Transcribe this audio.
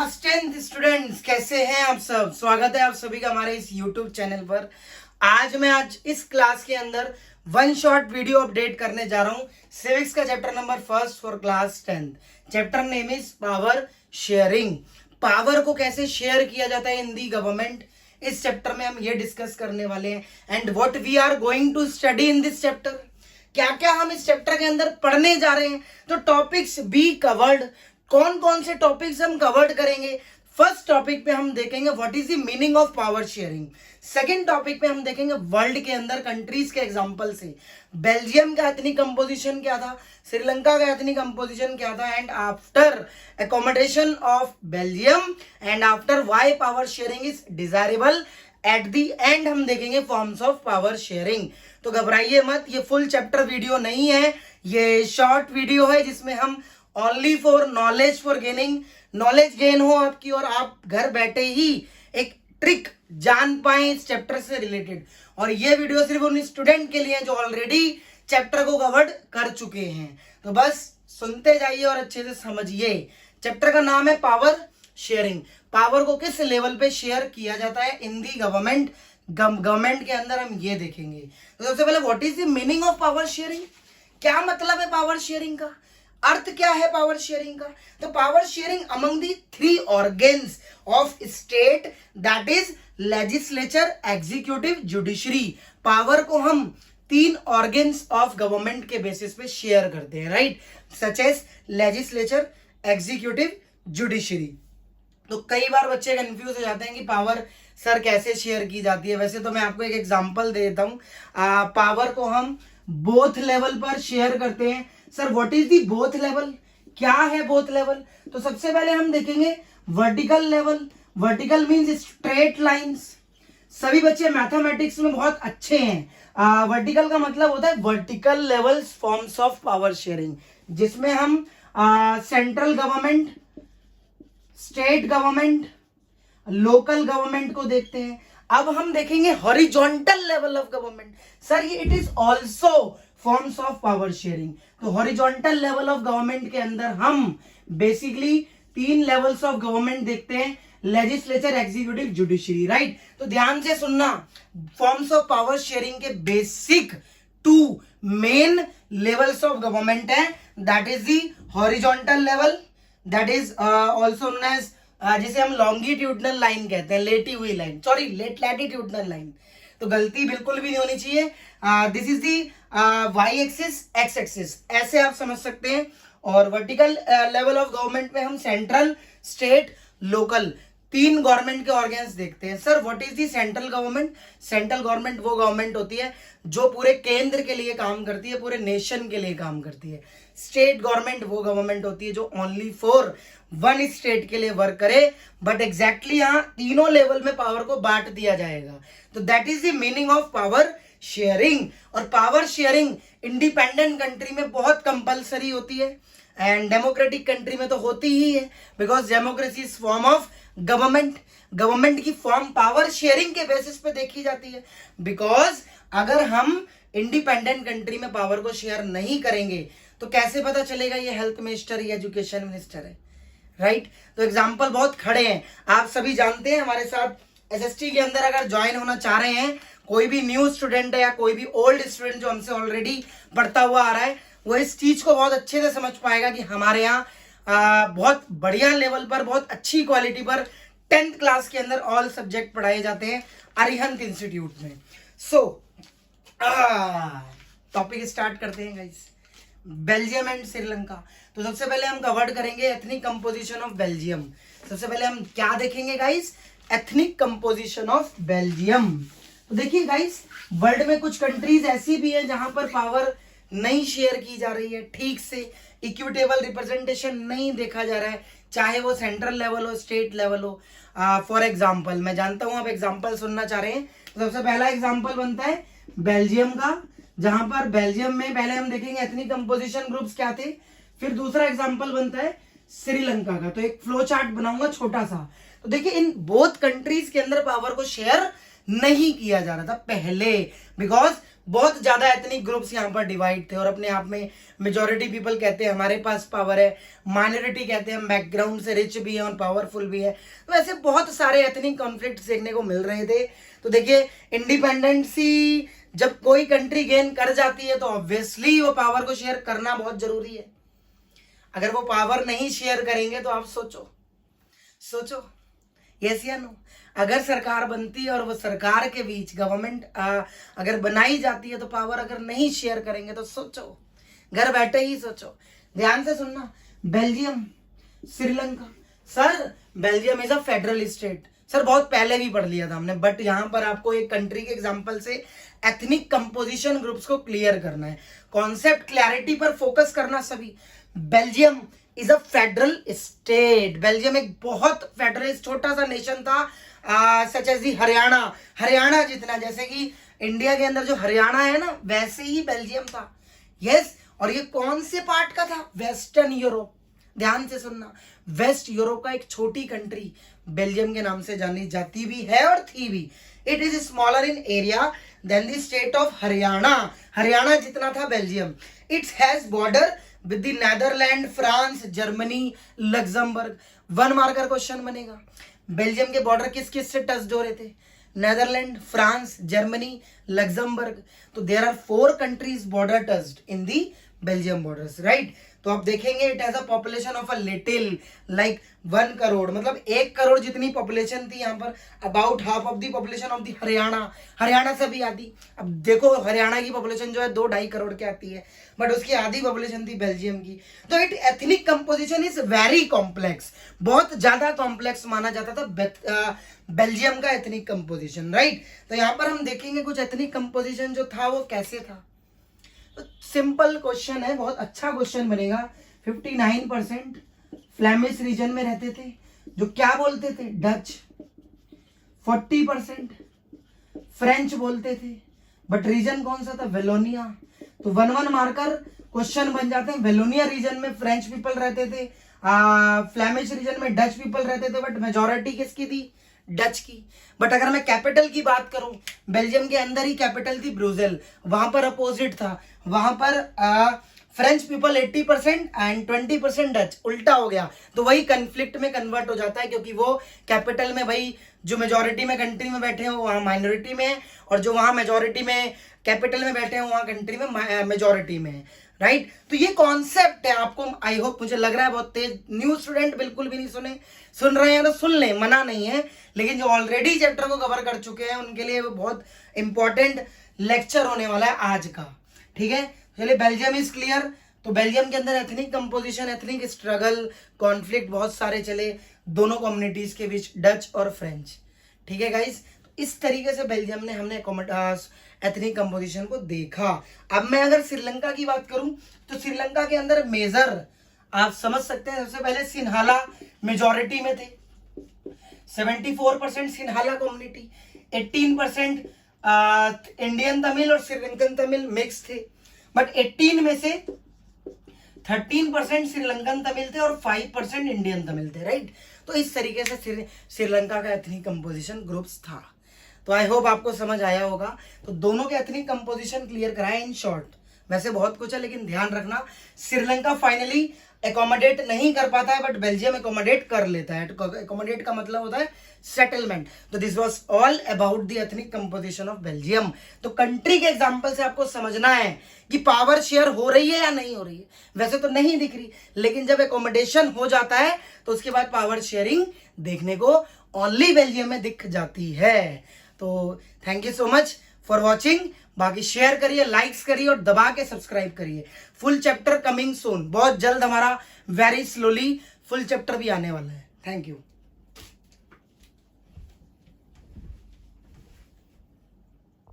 Class 10 students कैसे हैं आप सब। स्वागत है आप सभी का हमारे इस YouTube चैनल पर। आज इस क्लास के अंदर वन शॉट वीडियो अपडेट करने जा रहा हूं सिविक्स का chapter number first for class 10। Chapter name is power sharing. Power को कैसे शेयर किया जाता है इन दी गवर्नमेंट, इस चैप्टर में हम ये डिस्कस करने वाले हैं। And what we are going to study in this chapter, क्या क्या हम इस चैप्टर के अंदर पढ़ने जा रहे हैं। तो टॉपिक्स बी कवर्ड, कौन कौन से टॉपिक्स हम कवर्ड करेंगे। फर्स्ट टॉपिक पे हम देखेंगे what is the meaning of power sharing. Second topic पे हम देखेंगे वर्ल्ड के अंदर कंट्रीज के एग्जांपल से बेल्जियम का एथनिक कंपोजिशन क्या था, श्रीलंका का एथनिक कंपोजिशन क्या था, and after accommodation of Belgium and after why power sharing is desirable. At the and हम देखेंगे फॉर्म्स ऑफ पावर शेयरिंग। तो घबराइए मत, ये फुल चैप्टर वीडियो नहीं है, ये शॉर्ट वीडियो है जिसमें हम only for knowledge for gaining, knowledge gain हो आपकी और आप घर बैठे ही एक ट्रिक जान पाए इस चैप्टर से रिलेटेड। और ये वीडियो सिर्फ उन स्टूडेंट के लिए है जो ऑलरेडी चैप्टर को कवर्ड कर चुके हैं। तो बस सुनते जाइए और अच्छे से समझिए। चैप्टर का नाम है पावर शेयरिंग। पावर को किस लेवल पे शेयर किया जाता है इन दी गवर्नमेंट, गवर्नमेंट के अंदर हम ये देखेंगे। तो सबसे पहले what is the meaning of power sharing, क्या मतलब है पावर शेयरिंग का, अर्थ क्या है पावर शेयरिंग का। तो power sharing among the three organs of state that is legislature, executive, judiciary. Power को हम तीन ऑर्गेन्स ऑफ गवर्नमेंट के बेसिस पे शेयर करते हैं, right, such as legislature, executive, judiciary. तो कई बार बच्चे कंफ्यूज हो जाते हैं कि पावर सर कैसे शेयर की जाती है। वैसे तो मैं आपको एक एग्जांपल देता हूं। पावर को हम बोथ लेवल पर शेयर करते हैं। Sir what is the both level, क्या है बोथ लेवल। तो सबसे पहले हम देखेंगे vertical level. Vertical means straight lines. सभी बच्चे मैथमेटिक्स में बहुत अच्छे हैं। वर्टिकल का मतलब होता है vertical level forms of power sharing, जिसमें हम central government, state government, local government को देखते हैं। अब हम देखेंगे horizontal level of government. Sir ये it is also forms of power sharing. तो हॉरिजॉन्टल लेवल ऑफ गवर्नमेंट के अंदर हम बेसिकली तीन लेवल्स ऑफ गवर्नमेंट देखते हैं, लेजिस्लेचर, एग्जीक्यूटिव, जुडिशरी, राइट। तो ध्यान से सुनना, फॉर्म्स ऑफ पावर शेयरिंग के basic two main levels of government है, that is the horizontal level, that is also known as, जिसे हम लॉन्गिट्यूडनल लाइन कहते हैं, लेटी हुई लाइन, सॉरी लैटिट्यूडनल लाइन। तो गलती बिल्कुल भी नहीं होनी चाहिए। This is the Y axis, X axis, ऐसे आप समझ सकते हैं। और वर्टिकल लेवल ऑफ गवर्नमेंट में हम सेंट्रल, स्टेट, लोकल तीन गवर्नमेंट के ऑर्गन्स देखते हैं। Sir what is the central government. Central government वो गवर्नमेंट होती है जो पूरे केंद्र के लिए काम करती है, पूरे नेशन के लिए काम करती है। स्टेट गवर्नमेंट वो गवर्नमेंट होती है जो ओनली फॉर वन स्टेट के लिए वर्क करे। बट एग्जैक्टली यहाँ तीनों लेवल में पावर को बांट दिया जाएगा। तो that is the meaning of power sharing. और पावर शेयरिंग इंडिपेंडेंट कंट्री में बहुत कंपलसरी होती है एंड डेमोक्रेटिक कंट्री में तो होती ही है, because democracy is form of government. Government की फॉर्म पावर शेयरिंग के बेसिस पे देखी जाती है। बिकॉज अगर हम इंडिपेंडेंट कंट्री में पावर को शेयर नहीं करेंगे तो कैसे पता चलेगा ये हेल्थ मिनिस्टर या एजुकेशन मिनिस्टर है, राइट। तो एग्जाम्पल बहुत खड़े हैं, आप सभी जानते हैं। हमारे साथ एसएसटी के अंदर अगर ज्वाइन होना चाह रहे हैं, कोई भी न्यू स्टूडेंट है या कोई भी ओल्ड स्टूडेंट जो हमसे ऑलरेडी पढ़ता हुआ आ रहा है, वो इस चीज को बहुत अच्छे से समझ पाएगा कि हमारे यहाँ बहुत बढ़िया लेवल पर, बहुत अच्छी क्वालिटी पर 10th क्लास के अंदर ऑल सब्जेक्ट पढ़ाए जाते हैं अरिहंत इंस्टीट्यूट में। सो टॉपिक स्टार्ट करते हैं गाइस। Belgium and Sri Lanka. तो सबसे पहले हम कवर्ड करेंगे एथनिक कंपोजिशन ऑफ बेल्जियम। सबसे पहले हम क्या देखेंगे guys, ethnic composition of Belgium. तो देखिए गाइस, वर्ल्ड में कुछ कंट्रीज ऐसी भी हैं जहां पर पावर नहीं शेयर की जा रही है, ठीक से इक्विटेबल रिप्रेजेंटेशन नहीं देखा जा रहा है, चाहे वो सेंट्रल लेवल हो, स्टेट लेवल हो। फॉर एग्जाम्पल, मैं जानता हूं आप एग्जाम्पल सुनना चाह रहे हैं। तो सबसे पहला एग्जाम्पल बनता है बेल्जियम का, जहां पर बेल्जियम में पहले हम देखेंगे एथनिक कंपोजिशन ग्रुप्स क्या थे। फिर दूसरा एग्जाम्पल बनता है श्रीलंका का। तो एक फ्लो चार्ट बनाऊंगा छोटा सा। तो देखिए इन बोथ कंट्रीज के अंदर पावर को शेयर नहीं किया जा रहा था पहले, बिकॉज बहुत ज्यादा एथनिक ग्रुप्स यहाँ पर डिवाइड थे और अपने आप में मेजोरिटी पीपल कहते हैं हमारे पास पावर है, माइनॉरिटी कहते हैं हम बैकग्राउंड से रिच भी है और पावरफुल भी है। तो ऐसे बहुत सारे एथनिक कॉन्फ्लिक्ट देखने को मिल रहे थे। तो देखिए इंडिपेंडेंसी जब कोई कंट्री गेन कर जाती है तो ऑब्वियसली वो पावर को शेयर करना बहुत जरूरी है। अगर वो पावर नहीं शेयर करेंगे तो आप सोचो यस या नो। अगर सरकार बनती है और वो सरकार के बीच गवर्नमेंट अगर बनाई जाती है तो पावर अगर नहीं शेयर करेंगे तो सोचो, घर बैठे ही सोचो। ध्यान से सुनना, Belgium, Sri Lanka. Sir Belgium is a federal state, sir बहुत पहले भी पढ़ लिया था हमने, बट यहां पर आपको एक कंट्री के एग्जांपल से एथनिक कंपोजिशन ग्रुप्स को क्लियर करना है, कॉन्सेप्ट क्लैरिटी पर फोकस करना सभी। Belgium is a federal state. Belgium एक बहुत फेडरल छोटा सा नेशन था, सच एज दी हरियाणा जितना, जैसे कि इंडिया के अंदर जो हरियाणा है ना वैसे ही बेल्जियम था। यस, और ये कौन से पार्ट का था? Western Europe. ध्यान से सुनना, वेस्ट यूरोप का एक छोटी कंट्री बेल्जियम के नाम से जानी जाती भी है और थी भी। It is smaller in area than the state of Haryana जितना था Belgium. It's has border with the Netherland, France, Germany, Luxembourg. 1 marker question बनेगा। बेल्जियम के बॉर्डर किस किस से टच हो रहे थे? नेदरलैंड, फ्रांस, जर्मनी, लग्जमबर्ग। तो there are 4 countries border touched in the Belgium borders, right. तो आप देखेंगे it has a population of a little like 1 crore, मतलब 1 करोड़ जितनी पॉपुलेशन थी यहाँ पर। About half of the population of the Haryana से भी आती। अब देखो हरियाणा की पॉपुलेशन जो है 2-2.5 करोड़ की आती है, बट उसकी आधी पॉपुलेशन थी बेल्जियम की। तो it ethnic composition is very complex, बहुत ज्यादा कॉम्प्लेक्स माना जाता था बेल्जियम का एथनिक कंपोजिशन, राइट। तो यहाँ पर हम देखेंगे कुछ एथनिक कंपोजिशन जो था वो कैसे था। सिंपल क्वेश्चन है, बहुत अच्छा क्वेश्चन बनेगा। 59% फ्लैमिश रीजन में रहते थे जो क्या बोलते थे? डच। 40% फ्रेंच बोलते थे, बट रीजन कौन सा था? वेलोनिया। तो 1-1 मार्कर क्वेश्चन बन जाते हैं। वेलोनिया रीजन में फ्रेंच पीपल रहते थे, फ्लैमिश रीजन में डच पीपल रहते थे, बट मेजोरिटी किसकी थी? डच की। बट अगर मैं कैपिटल की बात करूं, बेल्जियम के अंदर ही कैपिटल थी ब्रुसेल, वहां पर अपोजिट था, वहां पर फ्रेंच पीपल 80% एंड 20% डच। उल्टा हो गया तो वही कन्फ्लिक्ट में कन्वर्ट हो जाता है, क्योंकि वो कैपिटल में भाई जो मेजोरिटी में कंट्री में बैठे हैं वहां माइनॉरिटी में है, और जो वहां मेजोरिटी में कैपिटल में बैठे हैं वहां कंट्री में मेजोरिटी में है, राइट। तो ये कॉन्सेप्ट है आपको, आई होप, मुझे लग रहा है बहुत तेज न्यू स्टूडेंट बिल्कुल भी नहीं सुन रहे हैं तो सुन ले, मना नहीं है, लेकिन जो ऑलरेडी चैप्टर को कवर कर चुके हैं उनके लिए वो बहुत इंपॉर्टेंट लेक्चर होने वाला है आज का, ठीक है। चलिए, बेल्जियम इज क्लियर। तो बेल्जियम के अंदर ethnic composition, ethnic struggle, conflict बहुत सारे चले दोनों कम्युनिटीज के बीच, डच और फ्रेंच, ठीक है गाइस। इस तरीके से बेल्जियम ने हमने एथनिक कंपोजिशन को देखा। अब मैं अगर श्रीलंका की बात करूं तो श्रीलंका के अंदर मेजर आप समझ सकते हैं, सबसे पहले सिन्हाला मेजॉरिटी में थे, 74% सिन्हाला कम्युनिटी, 18% इंडियन तमिल और श्रीलंकन तमिल मिक्स थे, बट 18 में से 13% श्रीलंकन तमिल थे और 5% इंडियन तमिल थे, राइट। तो इस तरीके से श्रीलंका का एथनिक कंपोजिशन ग्रुप्स था। तो आई होप आपको समझ आया होगा। तो दोनों के एथनिक कंपोजिशन क्लियर कराए इन शॉर्ट। वैसे बहुत कुछ है, लेकिन ध्यान रखना श्रीलंका फाइनली एकोमोडेट नहीं कर पाता है, बट बेल्जियम एकोमोडेट कर लेता है। एकोमोडेट का मतलब होता है सेटलमेंट। तो this was all about the ethnic composition of Belgium. तो कंट्री के एग्जांपल से आपको समझना है कि पावर शेयर हो रही है या नहीं हो रही है। वैसे तो नहीं दिख रही, लेकिन जब एकोमोडेशन हो जाता है तो उसके बाद पावर शेयरिंग देखने को ओनली बेल्जियम में दिख जाती है। तो thank you so much for watching. बाकी शेयर करिए, लाइक्स करिए और दबा के सब्सक्राइब करिए। फुल चैप्टर कमिंग सून, बहुत जल्द हमारा वेरी स्लोली फुल चैप्टर भी आने वाला है। Thank you.